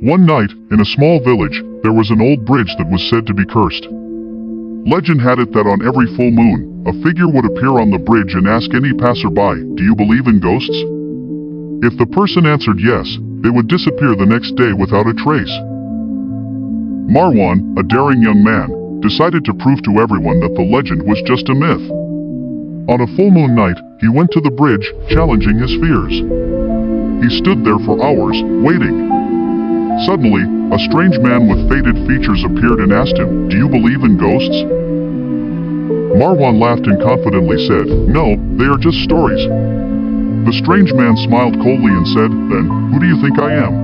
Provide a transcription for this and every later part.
One night, in a small village, there was an old bridge that was said to be cursed. Legend had it that on every full moon, a figure would appear on the bridge and ask any passerby, "Do you believe in ghosts?" If the person answered yes, they would disappear the next day without a trace. Marwan, a daring young man, decided to prove to everyone that the legend was just a myth. On a full moon night, he went to the bridge, challenging his fears. He stood there for hours, waiting. Suddenly, a strange man with faded features appeared and asked him, "Do you believe in ghosts?" Marwan laughed and confidently said, "No, they are just stories." The strange man smiled coldly and said, "Then, who do you think I am?"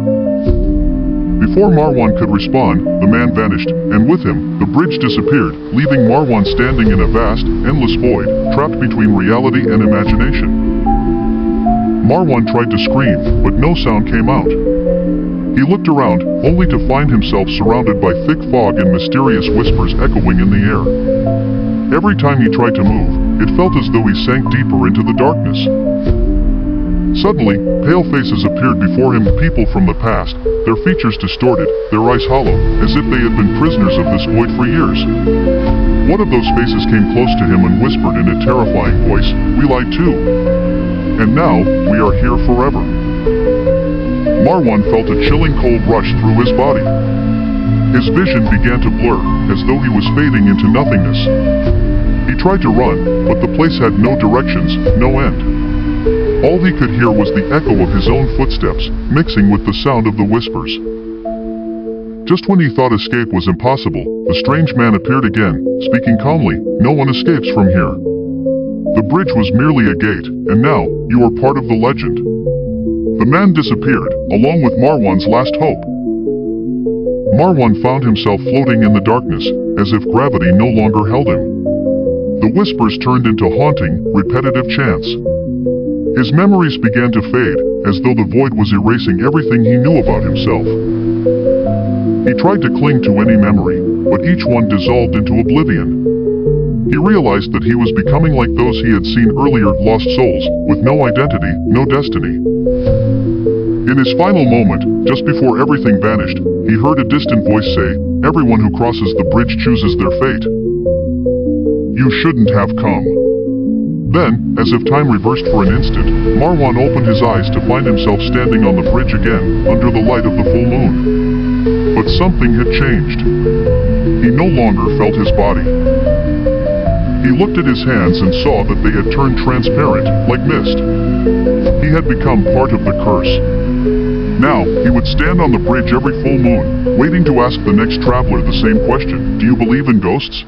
Before Marwan could respond, the man vanished, and with him, the bridge disappeared, leaving Marwan standing in a vast, endless void, trapped between reality and imagination. Marwan tried to scream, but no sound came out. He looked around, only to find himself surrounded by thick fog and mysterious whispers echoing in the air. Every time he tried to move, it felt as though he sank deeper into the darkness. Suddenly, pale faces appeared before him, people from the past, their features distorted, their eyes hollow, as if they had been prisoners of this void for years. One of those faces came close to him and whispered in a terrifying voice, "We lied too. And now, we are here forever." Marwan felt a chilling cold rush through his body. His vision began to blur, as though he was fading into nothingness. He tried to run, but the place had no directions, no end. All he could hear was the echo of his own footsteps, mixing with the sound of the whispers. Just when he thought escape was impossible, the strange man appeared again, speaking calmly, "No one escapes from here. The bridge was merely a gate, and now, you are part of the legend." The man disappeared, along with Marwan's last hope. Marwan found himself floating in the darkness, as if gravity no longer held him. The whispers turned into haunting, repetitive chants. His memories began to fade, as though the void was erasing everything he knew about himself. He tried to cling to any memory, but each one dissolved into oblivion. He realized that he was becoming like those he had seen earlier, lost souls, with no identity, no destiny. In his final moment, just before everything vanished, he heard a distant voice say, "Everyone who crosses the bridge chooses their fate. You shouldn't have come." Then, as if time reversed for an instant, Marwan opened his eyes to find himself standing on the bridge again, under the light of the full moon. But something had changed. He no longer felt his body. He looked at his hands and saw that they had turned transparent, like mist. He had become part of the curse. Now, he would stand on the bridge every full moon, waiting to ask the next traveler the same question, "Do you believe in ghosts?"